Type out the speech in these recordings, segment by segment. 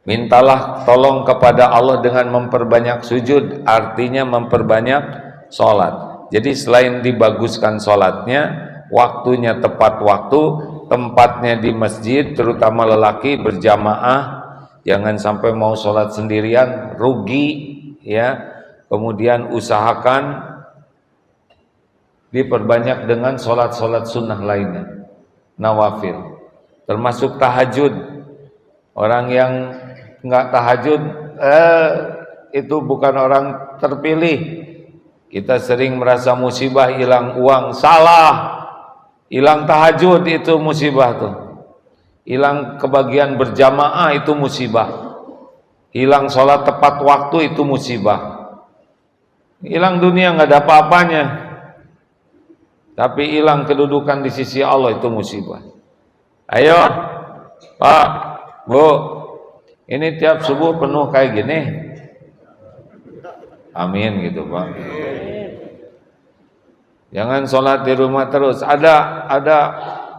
Mintalah tolong kepada Allah dengan memperbanyak sujud, artinya memperbanyak sholat. Jadi selain dibaguskan sholatnya, waktunya tepat waktu, tempatnya di masjid, terutama lelaki berjamaah, jangan sampai mau sholat sendirian rugi ya. Kemudian usahakan diperbanyak dengan sholat-sholat sunnah lainnya, nawafil, termasuk tahajud. Orang yang nggak tahajud itu bukan orang terpilih. Kita sering merasa musibah hilang uang, salah. Hilang tahajud itu musibah tuh. Hilang kebagian berjamaah itu musibah. Hilang sholat tepat waktu itu musibah. Hilang dunia nggak ada apa-apanya, tapi hilang kedudukan di sisi Allah itu musibah. Ayo Pak, Bu, ini tiap subuh penuh kayak gini. Amin gitu Pak. Jangan sholat di rumah terus. Ada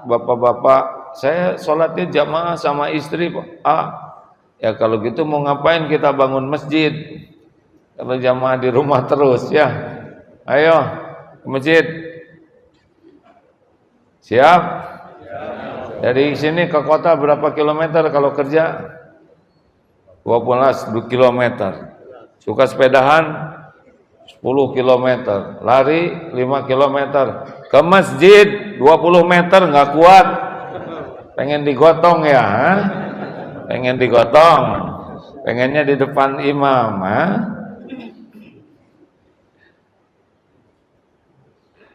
bapak-bapak, saya sholatnya jamaah sama istri Pak. Ya kalau gitu mau ngapain kita bangun masjid? Kalau jamaah di rumah terus ya. Ayo ke masjid. Siap? Dari sini ke kota berapa kilometer kalau kerja? 12 kilometer. Suka sepedahan 10 kilometer, lari 5 kilometer, ke masjid 20 meter nggak kuat, pengen digotong ya, pengen digotong, pengennya di depan imam,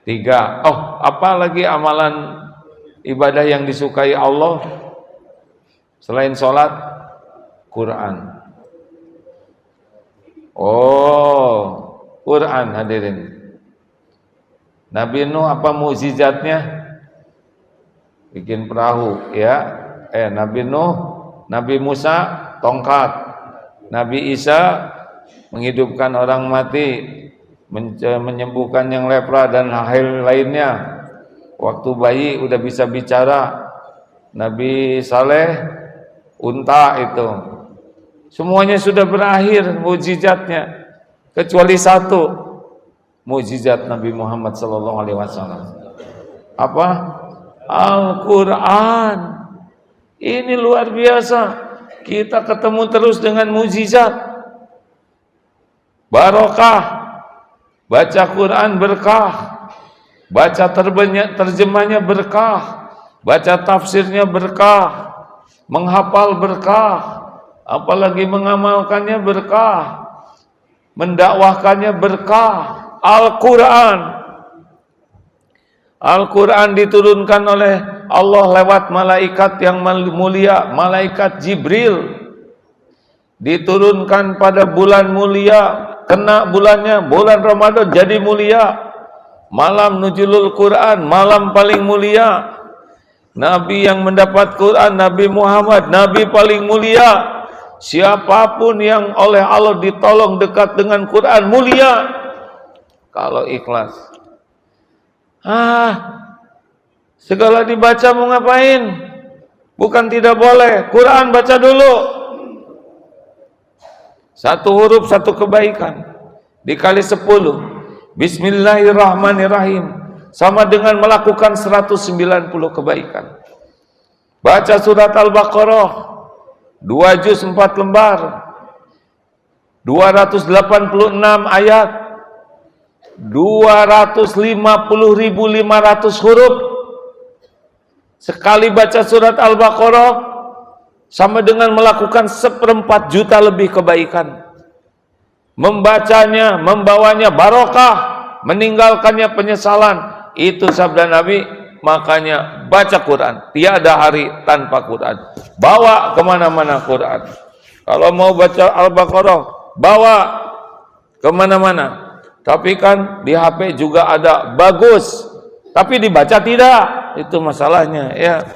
Tiga, apa lagi amalan ibadah yang disukai Allah selain sholat? Quran. Quran hadirin. Nabi Nuh apa mukjizatnya? Bikin perahu ya. Nabi Nuh, Nabi Musa tongkat, Nabi Isa menghidupkan orang mati, menyembuhkan yang lepra dan hal lainnya. Waktu bayi udah bisa bicara. Nabi Saleh unta itu. Semuanya sudah berakhir mukjizatnya, kecuali satu mukjizat Nabi Muhammad SAW. Apa? Al-Quran. Ini luar biasa. Kita ketemu terus dengan mukjizat. Barokah. Baca Quran berkah. Baca terjemahnya berkah. Baca tafsirnya berkah. Menghafal berkah. Apalagi mengamalkannya berkah, mendakwahkannya berkah. Al-Quran diturunkan oleh Allah lewat malaikat yang mulia, malaikat Jibril. Diturunkan pada bulan mulia, kena bulannya, bulan Ramadan jadi mulia. Malam Nuzulul Quran, malam paling mulia. Nabi yang mendapat Quran, Nabi Muhammad, Nabi paling mulia. Siapapun yang oleh Allah ditolong dekat dengan Quran mulia kalau ikhlas. Segala dibaca mau ngapain? Bukan tidak boleh. Quran baca dulu. Satu huruf satu kebaikan dikali 10. Bismillahirrahmanirrahim sama dengan melakukan 190 kebaikan. Baca surat Al-Baqarah 2 juz 4 lembar, 286 ayat, 250.500 huruf. Sekali baca surat Al-Baqarah sama dengan melakukan 1/4 juta lebih kebaikan. Membacanya, membawanya barokah, meninggalkannya penyesalan. Itu sabda Nabi. Makanya baca Quran, tiada hari tanpa Quran. Bawa kemana-mana Quran. Kalau mau baca Al-Baqarah, bawa kemana-mana. Tapi kan di HP juga ada bagus, tapi dibaca tidak. Itu masalahnya ya.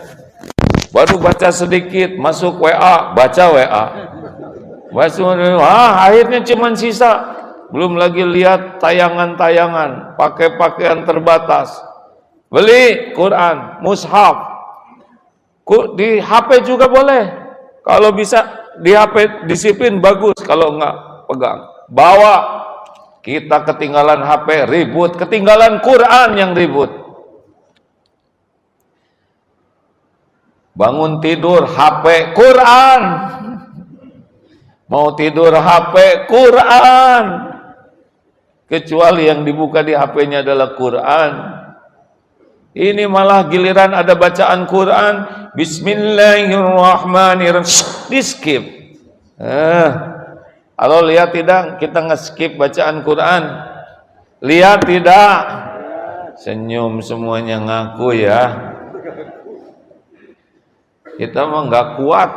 Baru baca sedikit, masuk WA, baca WA. Akhirnya cuman sisa. Belum lagi lihat tayangan-tayangan, pakai pakaian terbatas. Beli Quran, mushaf. Di HP juga boleh. Kalau bisa di HP disiplin bagus, kalau enggak pegang. Bawa, kita ketinggalan HP ribut, ketinggalan Quran yang ribut. Bangun tidur HP Quran. Mau tidur HP Quran. Kecuali yang dibuka di HP-nya adalah Quran. Ini malah giliran ada bacaan Quran, Bismillahirrahmanirrahim, di skip. Kalau lihat tidak, kita nge-skip bacaan Quran. Lihat tidak? Senyum semuanya, ngaku ya. Kita mah nggak kuat.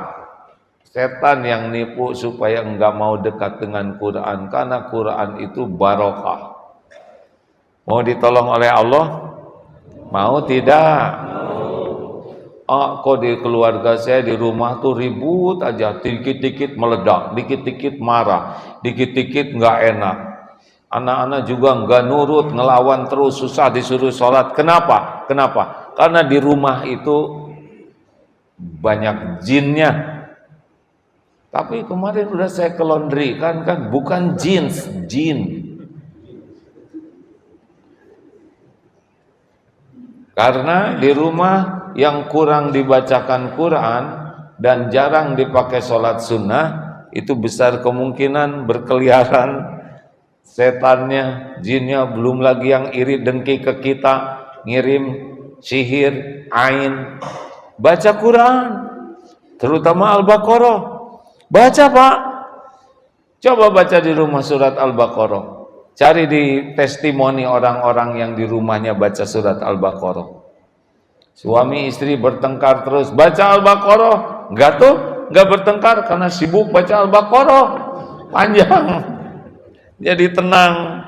Setan yang nipu supaya enggak mau dekat dengan Quran, karena Quran itu barokah. Mau ditolong oleh Allah? Mau tidak? Kok di keluarga saya, di rumah tuh ribut aja, dikit-dikit meledak, dikit-dikit marah, dikit-dikit nggak enak. Anak-anak juga nggak nurut, ngelawan terus, susah disuruh sholat. Kenapa? Kenapa? Karena di rumah itu banyak jinnya. Tapi kemarin udah saya ke laundry, kan bukan jeans, jin. Karena di rumah yang kurang dibacakan Quran dan jarang dipakai sholat sunnah, itu besar kemungkinan berkeliaran setannya, jinnya. Belum lagi yang iri dengki ke kita, ngirim sihir, ain. Baca Quran, terutama Al-Baqarah. Baca Pak, coba baca di rumah surat Al-Baqarah. Cari di testimoni orang-orang yang di rumahnya baca surat Al-Baqarah. Suami istri bertengkar terus, baca Al-Baqarah. Enggak tuh, enggak bertengkar karena sibuk baca Al-Baqarah. Panjang. Jadi tenang.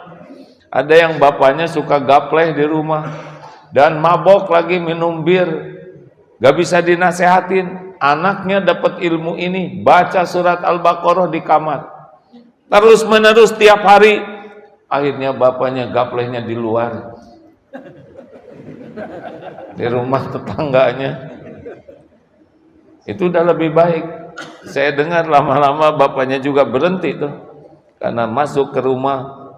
Ada yang bapaknya suka gapleh di rumah dan mabok lagi minum bir. Gak bisa dinasehatin. Anaknya dapat ilmu ini, baca surat Al-Baqarah di kamar. Terus menerus tiap hari. Akhirnya bapaknya gaplehnya di luar, di rumah tetangganya. Itu udah lebih baik. Saya dengar lama-lama bapaknya juga berhenti tuh, karena masuk ke rumah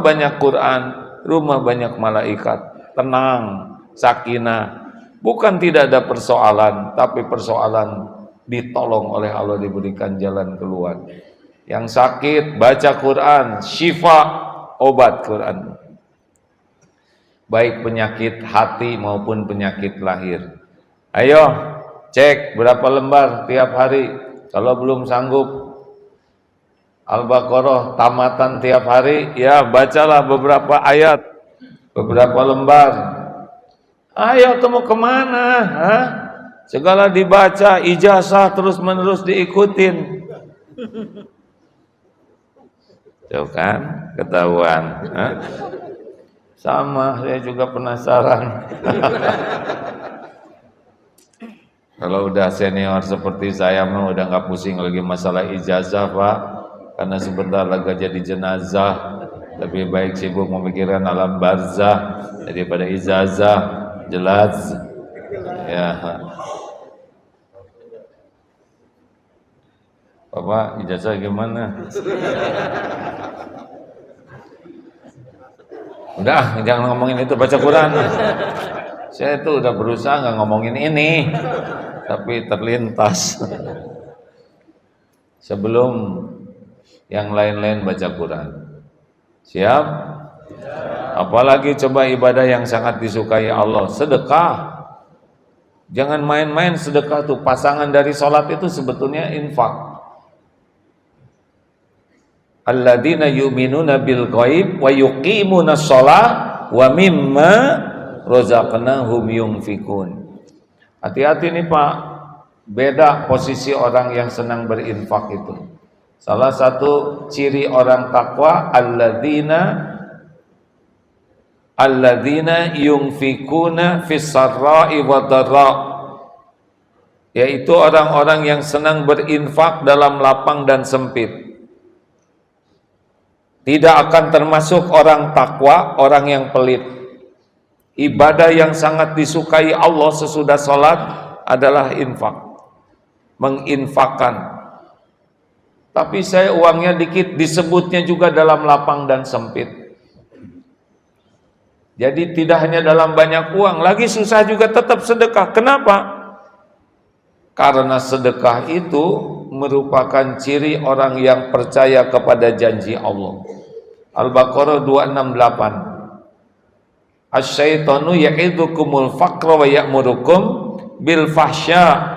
banyak Quran, rumah banyak malaikat, tenang, sakinah. Bukan tidak ada persoalan, tapi persoalan ditolong oleh Allah, diberikan jalan keluar. Yang sakit baca Quran, syifa, obat Quran. Baik penyakit hati maupun penyakit lahir. Ayo cek berapa lembar tiap hari. Kalau belum sanggup Al-Baqarah tamatan tiap hari, ya bacalah beberapa ayat, beberapa lembar. Ayo temu kemana? Segala dibaca, ijazah terus menerus diikutin. Tuh kan, ketahuan. Sama, saya juga penasaran. Kalau udah senior seperti saya mah udah nggak pusing lagi masalah ijazah Pak, karena sebentar lagi jadi jenazah. Lebih baik sibuk memikirkan alam barzah daripada ijazah. Jelas, ya. Bapak ijazah gimana? Udah, jangan ngomongin itu, baca Quran. Saya tuh udah berusaha nggak ngomongin ini, tapi terlintas. Sebelum yang lain-lain baca Quran. Siap? Apalagi coba ibadah yang sangat disukai Allah, sedekah. Jangan main-main sedekah tuh. Pasangan dari sholat itu sebetulnya infak. Alladzina yu'minuna bil ghaib wa yuqimuna shalah wa mimma razaqnahum yunfikun. Hati-hati nih Pak, beda posisi orang yang senang berinfak itu. Salah satu ciri orang takwa, alladzina yunfikuna fis sarra'i wa dharra, yaitu orang-orang yang senang berinfak dalam lapang dan sempit. Tidak akan termasuk orang takwa, orang yang pelit. Ibadah yang sangat disukai Allah sesudah sholat adalah infak. Menginfakkan. Tapi saya uangnya dikit, disebutnya juga dalam lapang dan sempit. Jadi tidak hanya dalam banyak uang, lagi susah juga tetap sedekah. Kenapa? Karena sedekah itu merupakan ciri orang yang percaya kepada janji Allah. Al-Baqarah 268. Asy-syaitanu ya'idukumul faqra wa ya'murukum bil fahsya.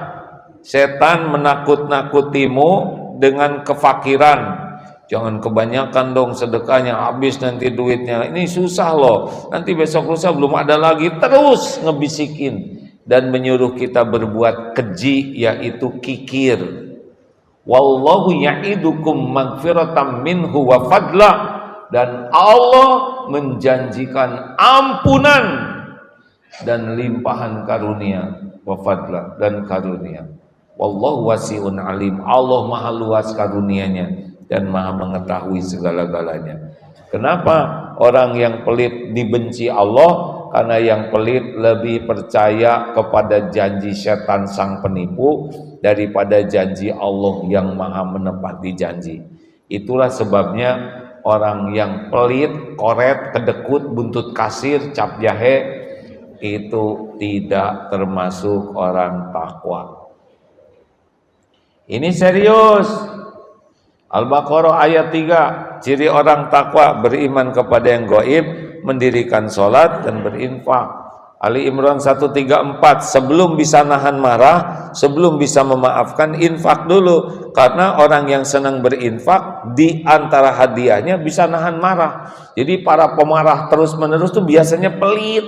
Setan menakut-nakutimu dengan kefakiran. Jangan kebanyakan dong sedekahnya, habis nanti duitnya. Ini susah loh. Nanti besok lusa belum ada lagi. Terus ngebisikin dan menyuruh kita berbuat keji, yaitu kikir. Wallahu ya'idukum magfiratan minhu wa fadla. Dan Allah menjanjikan ampunan dan limpahan karunia, wa fadla, dan karunia. Wallahu wasi'un alim. Allah maha luas karunianya dan maha mengetahui segala-galanya. Kenapa orang yang pelit dibenci Allah? Karena yang pelit lebih percaya kepada janji setan sang penipu daripada janji Allah yang maha menepati janji. Itulah sebabnya orang yang pelit, koret, kedekut, buntut kasir, cap jahe itu tidak termasuk orang takwa. Ini serius. Al-Baqarah ayat 3, ciri orang takwa beriman kepada yang gaib, mendirikan sholat dan berinfak. Ali Imran 134, sebelum bisa nahan marah, sebelum bisa memaafkan, infak dulu. Karena orang yang senang berinfak, di antara hadiahnya bisa nahan marah. Jadi para pemarah terus-menerus itu biasanya pelit.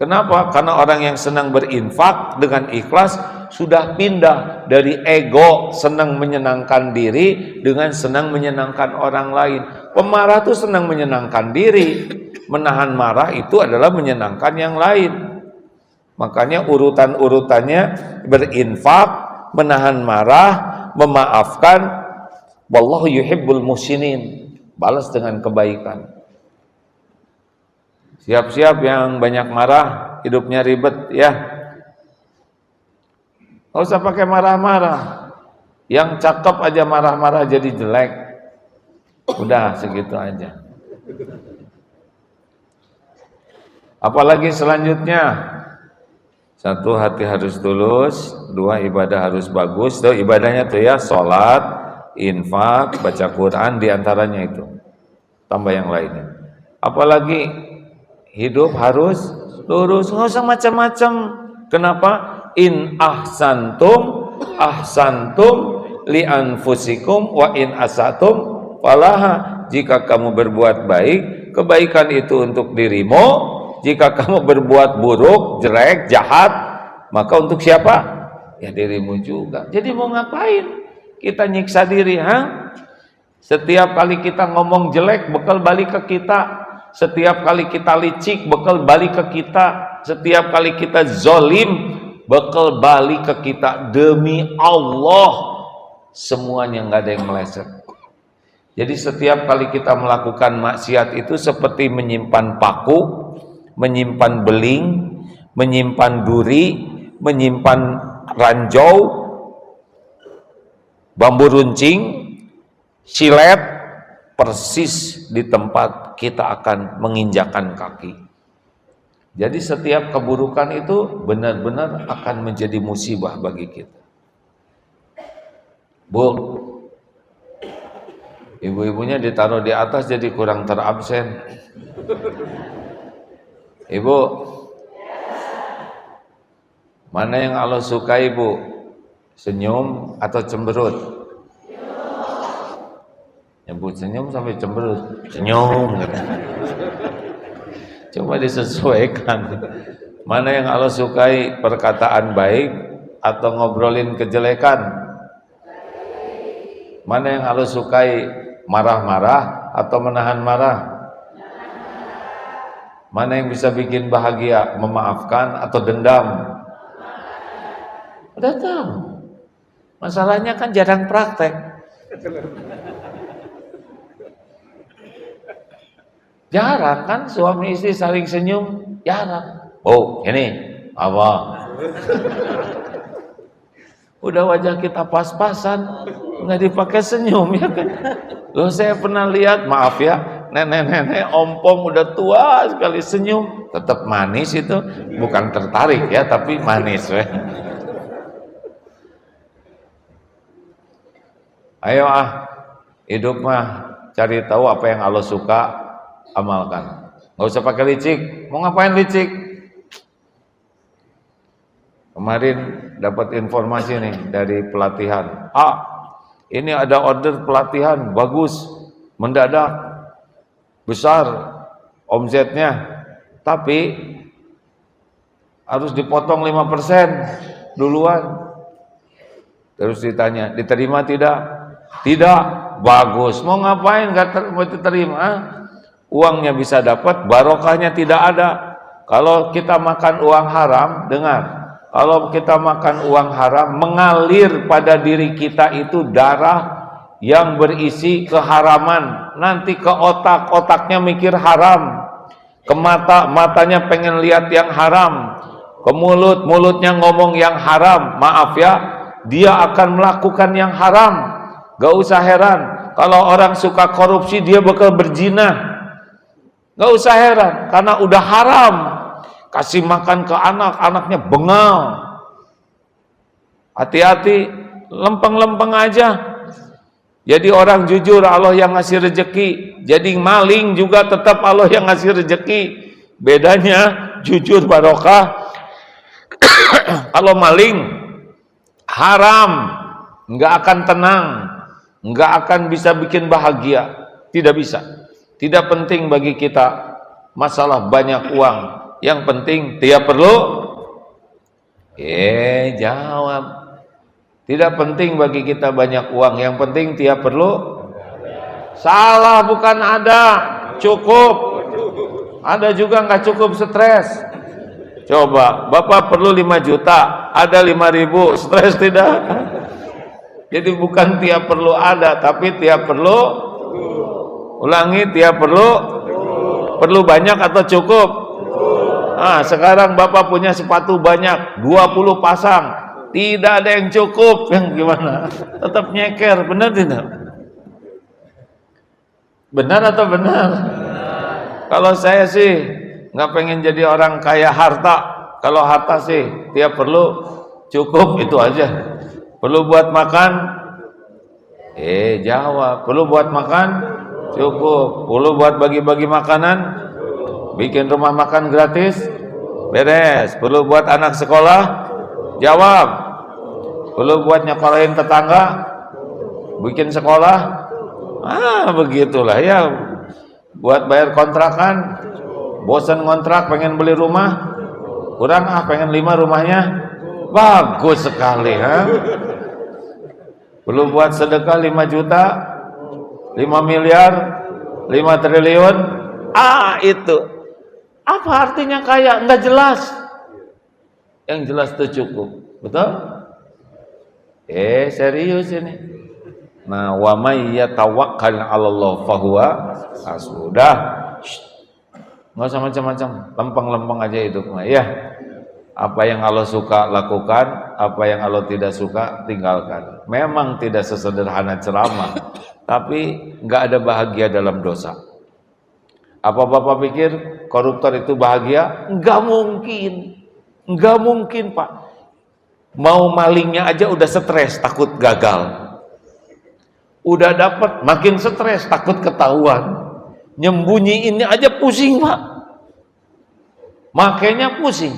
Kenapa? Karena orang yang senang berinfak dengan ikhlas sudah pindah dari ego senang menyenangkan diri dengan senang menyenangkan orang lain. Pemarah itu senang menyenangkan diri, menahan marah itu adalah menyenangkan yang lain. Makanya urutan-urutannya berinfak, menahan marah, memaafkan. Wallahu yuhibbul muhsinin, balas dengan kebaikan. Siap-siap yang banyak marah, hidupnya ribet ya. Nggak usah pakai marah-marah. Yang cakep aja marah-marah jadi jelek. Udah segitu aja. Apalagi selanjutnya? 1, hati harus tulus. 2, ibadah harus bagus. Tuh ibadahnya tuh ya, sholat, infak, baca Quran, diantaranya itu. Tambah yang lainnya. Apalagi hidup harus lurus, nggak usah macam-macam. Kenapa? In ahsantum li anfusikum wa in asatum falaha. Jika kamu berbuat baik, kebaikan itu untuk dirimu. Jika kamu berbuat buruk, jelek, jahat, maka untuk siapa? Ya dirimu juga. Jadi mau ngapain kita nyiksa diri, ha? Setiap kali kita ngomong jelek, bekal balik ke kita. Setiap kali kita licik, bekal balik ke kita. Setiap kali kita zolim, bekal balik ke kita. Demi Allah, semuanya nggak ada yang meleset. Jadi setiap kali kita melakukan maksiat itu seperti menyimpan paku, menyimpan beling, menyimpan duri, menyimpan ranjau, bambu runcing, silet, persis di tempat kita akan menginjakan kaki. Jadi setiap keburukan itu benar-benar akan menjadi musibah bagi kita. Bu, ibu-ibunya ditaruh di atas jadi kurang terabsen. Ibu, mana yang Allah sukai, Bu? Senyum atau cemberut? Nyebut senyum sampai cemberut. Senyum. Coba disesuaikan. Mana yang Allah sukai, perkataan baik atau ngobrolin kejelekan? Mana yang Allah sukai, marah-marah atau menahan marah? Mana yang bisa bikin bahagia, memaafkan atau dendam? Udah tahu. Masalahnya kan jarang praktek. Jarang kan suami istri saling senyum, jarang. Oh, ini apa? Udah wajah kita pas-pasan, nggak dipakai senyum ya kan? Loh saya pernah lihat, maaf ya, nenek-nenek ompong udah tua sekali senyum, tetap manis itu, bukan tertarik ya, tapi manis. Ayo hidup mah cari tahu apa yang Allah suka, amalkan. Nggak usah pakai licik. Mau ngapain licik? Kemarin dapat informasi nih dari pelatihan. Ini ada order pelatihan bagus, mendadak, besar omsetnya, tapi harus dipotong 5% duluan. Terus ditanya, diterima tidak? Tidak. Bagus. Mau ngapain? Gak mau diterima. Uangnya bisa dapat, barokahnya tidak ada. Kalau kita makan uang haram, dengar. Kalau kita makan uang haram, mengalir pada diri kita itu darah yang berisi keharaman. Nanti ke otak, otaknya mikir haram. Ke mata, matanya pengen lihat yang haram. Ke mulut, mulutnya ngomong yang haram. Maaf ya, dia akan melakukan yang haram. Gak usah heran kalau orang suka korupsi, dia bakal berzina. Gak usah heran karena udah haram. Kasih makan ke anak, anaknya bengal. Hati-hati, lempeng-lempeng aja. Jadi orang jujur, Allah yang ngasih rezeki. Jadi maling juga tetap Allah yang ngasih rezeki. Bedanya jujur barokah. Kalau maling haram, nggak akan tenang, nggak akan bisa bikin bahagia. Tidak bisa. Tidak penting bagi kita masalah banyak uang. Yang penting tiap perlu. Jawab. Tidak penting bagi kita banyak uang. Yang penting tiap perlu. Salah, bukan ada. Cukup. Ada juga nggak cukup, stres. Coba, Bapak perlu 5 juta, ada 5.000, stres tidak? Jadi bukan tiap perlu ada, tapi tiap perlu. Ulangi, tiap perlu banyak atau cukup? Sekarang Bapak punya sepatu banyak, 20 pasang, tidak ada yang cukup, yang gimana? Tetap nyeker, benar tidak? Benar atau benar? Kalau saya sih nggak pengen jadi orang kaya harta. Kalau harta sih tiap perlu cukup, itu aja. Perlu buat makan? Jawab. Perlu buat makan? Cukup. Perlu buat bagi-bagi makanan? Bikin rumah makan gratis? Beres. Perlu buat anak sekolah? Jawab. Perlu buat nyekolahin tetangga? Bikin sekolah? Begitulah ya. Buat bayar kontrakan? Bosan ngontrak, pengen beli rumah? Kurang pengen 5 rumahnya? Bagus sekali, Perlu buat sedekah 5 juta, 5 miliar, 5 triliun. Itu. Apa artinya kaya? Enggak jelas. Yang jelas itu cukup. Betul? Serius ini. Nah, wa may yatawakkal 'alallah fahuwa hasbuh. Nggak usah macam-macam, lempeng-lempeng aja hidupnya ya. Apa yang Allah suka lakukan, apa yang Allah tidak suka tinggalkan. Memang tidak sesederhana ceramah, tapi nggak ada bahagia dalam dosa. Apa Bapak pikir koruptor itu bahagia? Nggak mungkin, nggak mungkin Pak. Mau malingnya aja udah stres, takut gagal. Udah dapat makin stres, takut ketahuan. Nyembunyiinnya aja pusing Pak. Makanya pusing.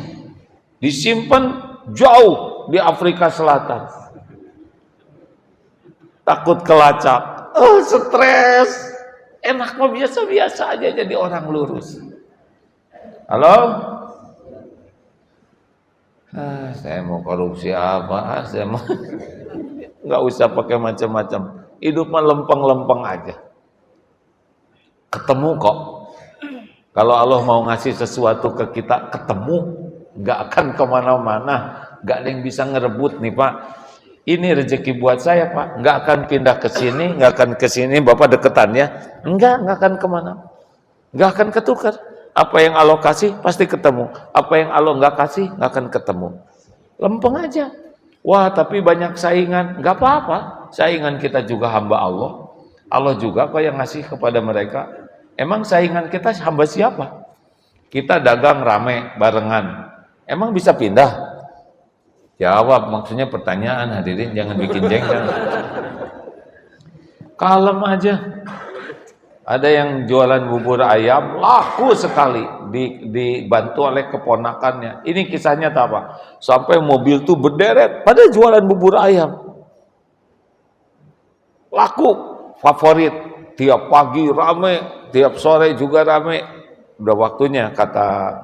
Disimpan jauh di Afrika Selatan. Takut kelacak. Stres. Enak mah biasa-biasa aja jadi orang lurus. Halo? Saya mau korupsi apa? Saya mau nggak usah pakai macam-macam. Hidup mah lempeng-lempeng aja. Ketemu kok. Kalau Allah mau ngasih sesuatu ke kita, ketemu. Nggak akan kemana-mana. Nggak ada yang bisa ngerebut nih Pak. Ini rezeki buat saya Pak. Nggak akan pindah ke sini, nggak akan ke sini. Bapak deketan ya. Nggak akan kemana. Nggak akan ketukar. Apa yang Allah kasih pasti ketemu. Apa yang Allah nggak kasih nggak akan ketemu. Lempeng aja. Wah, tapi banyak saingan. Nggak apa-apa. Saingan kita juga hamba Allah. Allah juga kok yang ngasih kepada mereka. Emang saingan kita hamba siapa? Kita dagang rame barengan. Emang bisa pindah? Jawab, maksudnya pertanyaan hadirin, jangan bikin jengkel. Kalem aja. Ada yang jualan bubur ayam laku sekali, dibantu oleh keponakannya. Ini kisahnya apa? Sampai mobil tuh berderet pada jualan bubur ayam. Laku, favorit. Tiap pagi rame, tiap sore juga rame. Udah waktunya kata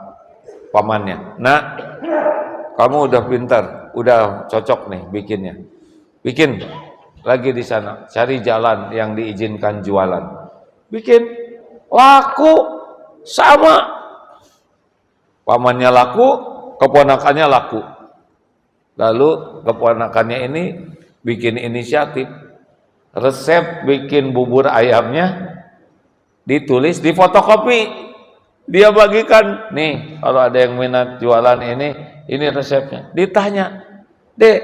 pamannya. Nak, kamu udah pintar, udah cocok nih bikinnya. Bikin lagi di sana, cari jalan yang diizinkan jualan. Bikin laku sama, pamannya laku, keponakannya laku. Lalu keponakannya ini bikin inisiatif, resep bikin bubur ayamnya ditulis di fotokopi, dia bagikan. Nih, kalau ada yang minat jualan ini resepnya. Ditanya, Dek,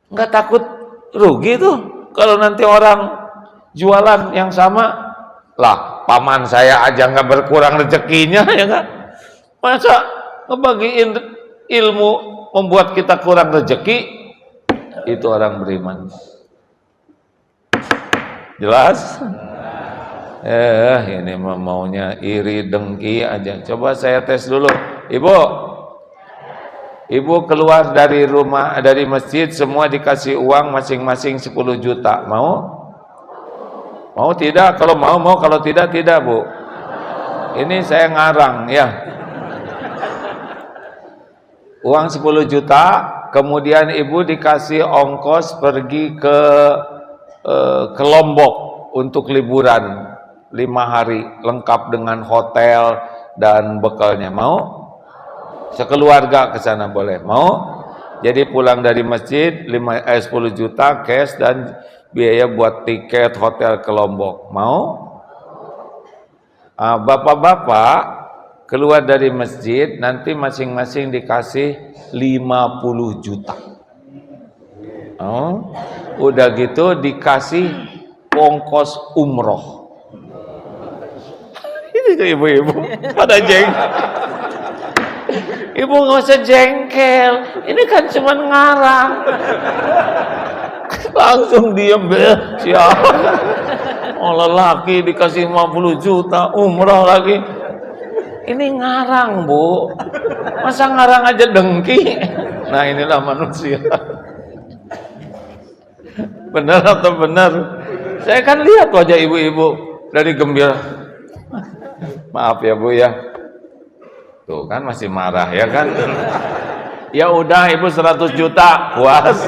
nggak takut rugi tuh kalau nanti orang jualan yang sama? Lah, paman saya aja nggak berkurang rezekinya, ya kan? Masa ngebagiin ilmu membuat kita kurang rezeki? Itu orang beriman. Jelas? Ini maunya iri dengki aja. Coba saya tes dulu. Ibu keluar dari rumah, dari masjid, semua dikasih uang masing-masing 10 juta. Mau? Mau tidak? Kalau mau, kalau tidak, tidak, Bu. Ini saya ngarang, ya. Uang 10 juta, kemudian ibu dikasih ongkos pergi ke Lombok untuk liburan 5 hari, lengkap dengan hotel dan bekalnya. Mau? Sekeluarga ke sana boleh. Mau? Jadi pulang dari masjid 10 juta cash dan biaya buat tiket hotel ke Lombok. Mau? Bapak-bapak keluar dari masjid nanti masing-masing dikasih 50 juta. Udah gitu dikasih ongkos umroh. Ini tuh ibu-ibu pada jengkel. Ibu nggak usah jengkel, ini kan cuma ngarang. Langsung diem deh, siapa? Oh, lelaki dikasih 50 juta umroh lagi. Ini ngarang, Bu. Masa ngarang aja dengki? Nah, inilah manusia. Benar atau benar? Saya kan lihat wajah ibu-ibu dari gembira. Maaf ya, Bu ya. Tuh kan masih marah ya kan? Ya udah, Ibu 100 juta, puas.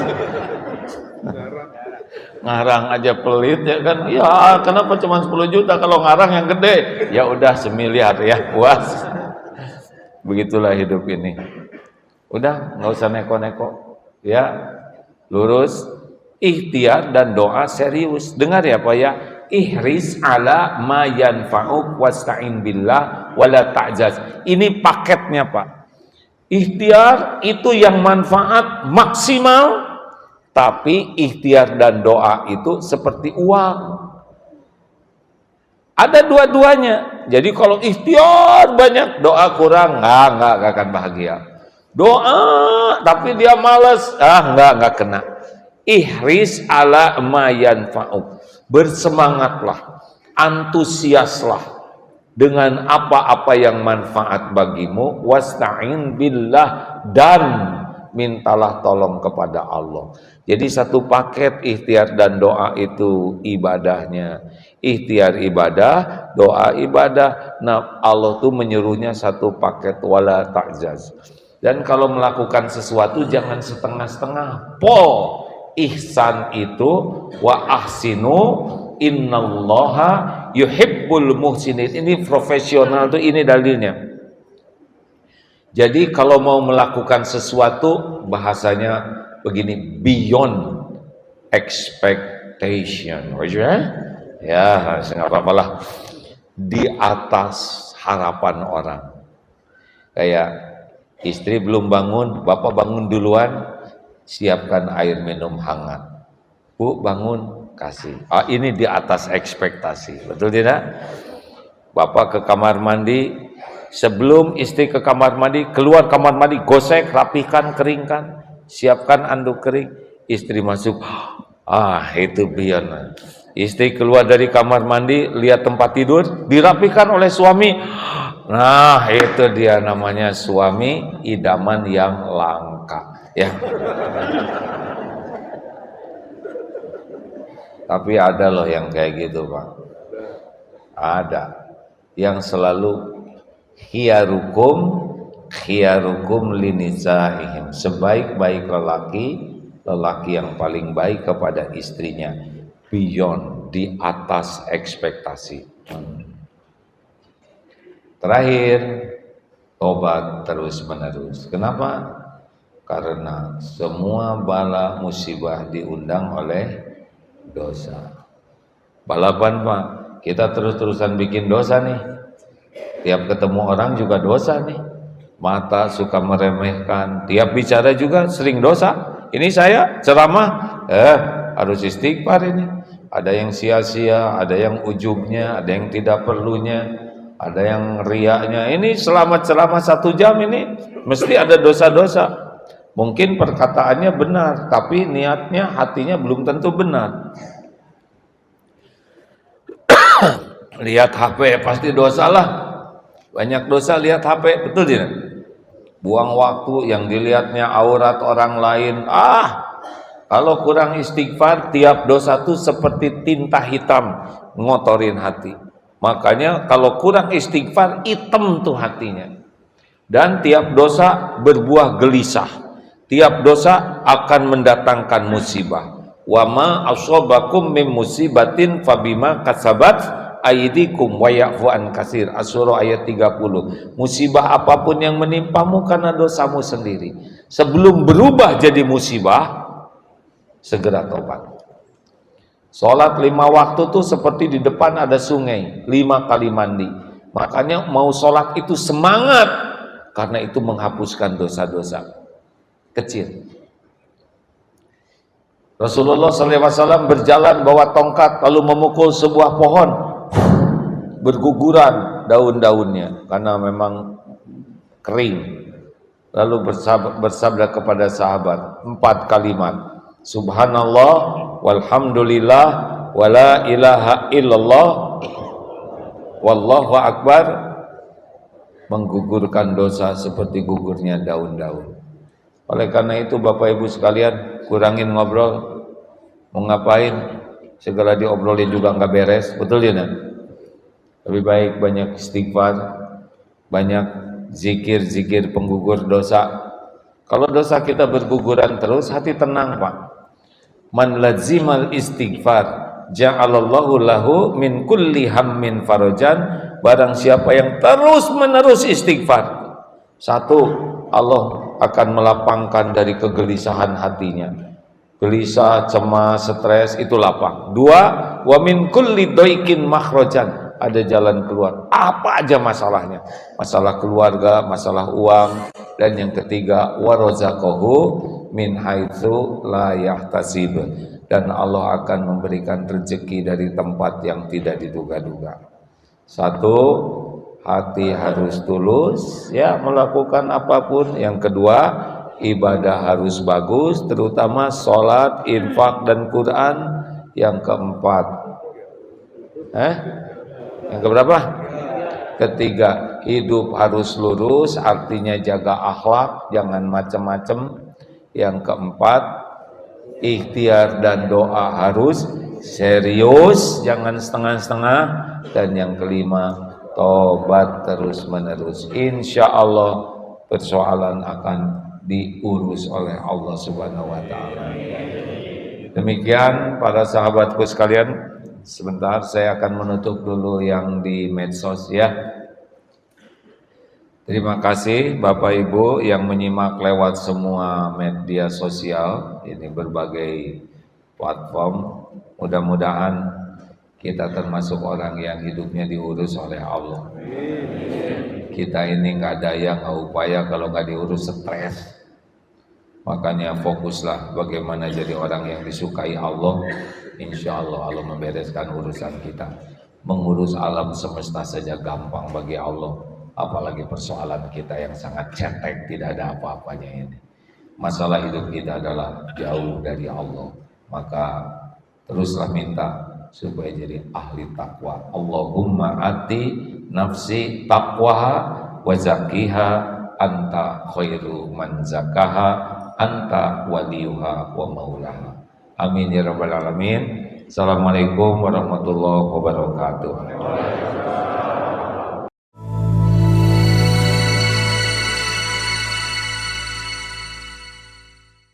Ngarang aja pelit ya kan? Ya kenapa cuma 10 juta kalau ngarang yang gede? Ya udah 1 miliar ya, puas. Begitulah hidup ini. Udah nggak usah neko-neko, ya lurus, ikhtiar dan doa serius. Dengar ya Pak ya, ihris ala ma yanfa'uk wasta'in billah wala ta'jaz. Ini paketnya Pak. Ikhtiar itu yang manfaat maksimal. Tapi ikhtiar dan doa itu seperti uang. Ada dua-duanya. Jadi kalau ikhtiar banyak, doa kurang, nggak akan bahagia. Doa tapi dia malas, nggak kena. Ihris ala ma yanfa'uk. Bersemangatlah, antusiaslah dengan apa-apa yang manfaat bagimu. Wasta'in billah, dan mintalah tolong kepada Allah. Jadi satu paket ikhtiar dan doa itu ibadahnya. Ikhtiar ibadah, doa ibadah. Nah, Allah tuh menyuruhnya satu paket, wala ta'jaz. Dan kalau melakukan sesuatu jangan setengah-setengah. Ihsan itu wa ahsinu innallaha yuhibbul muhsinin. Ini profesional tuh, ini dalilnya. Jadi kalau mau melakukan sesuatu bahasanya begini, beyond expectation. Ya, nggak apa-apa lah. Di atas harapan orang. Kayak istri belum bangun, bapak bangun duluan. siapkan air minum hangat. Bu, bangun, kasih. Ini di atas ekspektasi, betul tidak? Bapak ke kamar mandi, sebelum istri ke kamar mandi, keluar kamar mandi, gosek, rapihkan, keringkan, siapkan anduk kering. Istri masuk, itu biar. Istri keluar dari kamar mandi, lihat tempat tidur, dirapihkan oleh suami. Nah, itu dia namanya suami idaman yang langka, ya. Tapi ada loh yang kayak gitu, Pak. Ada yang selalu khiyarukum linisaihim, sebaik-baik lelaki yang paling baik kepada istrinya, beyond, di atas ekspektasi. Terakhir, tobat terus menerus. Kenapa? Karena semua bala musibah diundang oleh dosa. Balapan, Pak, kita terus-terusan bikin dosa nih. Tiap ketemu orang juga dosa nih. Mata suka meremehkan, tiap bicara juga sering dosa. Ini saya ceramah, harus istighfar ini. Ada yang sia-sia, ada yang ujubnya, ada yang tidak perlunya, ada yang riaknya. Ini selama ceramah 1 jam ini mesti ada dosa-dosa. Mungkin perkataannya benar, tapi niatnya, hatinya belum tentu benar. Lihat HP pasti dosa lah. Banyak dosa lihat HP, betul tidak? Buang waktu, yang dilihatnya aurat orang lain. Kalau kurang istighfar, tiap dosa itu seperti tinta hitam ngotorin hati. Makanya kalau kurang istighfar, hitam tuh hatinya. Dan tiap dosa berbuah gelisah. Tiap dosa akan mendatangkan musibah. Wa ma asobakum min musibatin fabima kasabat aydikum wa ya'fu an katsir. Asy-Syura ayat 30. Musibah apapun yang menimpamu karena dosamu sendiri. Sebelum berubah jadi musibah, segera tobat. Sholat 5 waktu tuh seperti di depan ada sungai, 5 kali mandi. Makanya mau sholat itu semangat, karena itu menghapuskan dosa-dosa kecil. Rasulullah SAW berjalan bawa tongkat lalu memukul sebuah pohon, berguguran daun-daunnya karena memang kering. Lalu bersabda kepada sahabat 4 kalimat. Subhanallah walhamdulillah wala ilaha illallah wallahu akbar, menggugurkan dosa seperti gugurnya daun-daun. Oleh karena itu Bapak Ibu sekalian, kurangin ngobrol. Mau ngapain segala diobrolin juga nggak beres, betul ya? Lebih baik banyak istighfar, banyak zikir-zikir penggugur dosa. Kalau dosa kita berguguran terus, hati tenang, Pak. Man lazimal istighfar ja'alallahu lahu min kulli hammin farajan. Barang siapa yang terus menerus istighfar, 1, Allah akan melapangkan dari kegelisahan hatinya. Gelisah, cemas, stres itu lapang. 2, wa min kulli daikin makhrajan, ada jalan keluar. Apa aja masalahnya, masalah keluarga, masalah uang. Dan yang ketiga, wa razaqahu min haitsu la yahtasib, dan Allah akan memberikan rezeki dari tempat yang tidak diduga-duga. 1, hati harus tulus ya melakukan apapun. Yang kedua, ibadah harus bagus, terutama sholat, infak, dan Quran. Yang keempat, yang keberapa? Ketiga, hidup harus lurus, artinya jaga akhlak, jangan macam-macam. Yang keempat, ikhtiar dan doa harus serius, jangan setengah-setengah. Dan yang kelima, tobat terus menerus. Insya Allah persoalan akan diurus oleh Allah Subhanahu wa Ta'ala. Demikian para sahabatku sekalian. Sebentar saya akan menutup dulu yang di medsos ya. Terima kasih Bapak Ibu yang menyimak lewat semua media sosial ini, berbagai platform. Mudah-mudahan kita termasuk orang yang hidupnya diurus oleh Allah. Kita ini nggak daya nggak upaya kalau nggak diurus, stres. Makanya fokuslah bagaimana jadi orang yang disukai Allah. Insya Allah Allah membereskan urusan kita. Mengurus alam semesta saja gampang bagi Allah, apalagi persoalan kita yang sangat cetek, tidak ada apa-apanya ini. Masalah hidup kita adalah jauh dari Allah. Maka teruslah minta supaya jadi ahli takwa. Allahumma ati nafsi taqwaha wa zakkiha anta khairu man zakkaha anta waliyuha wa maulaha. Amin ya rabbal alamin. Assalamualaikum warahmatullahi wabarakatuh.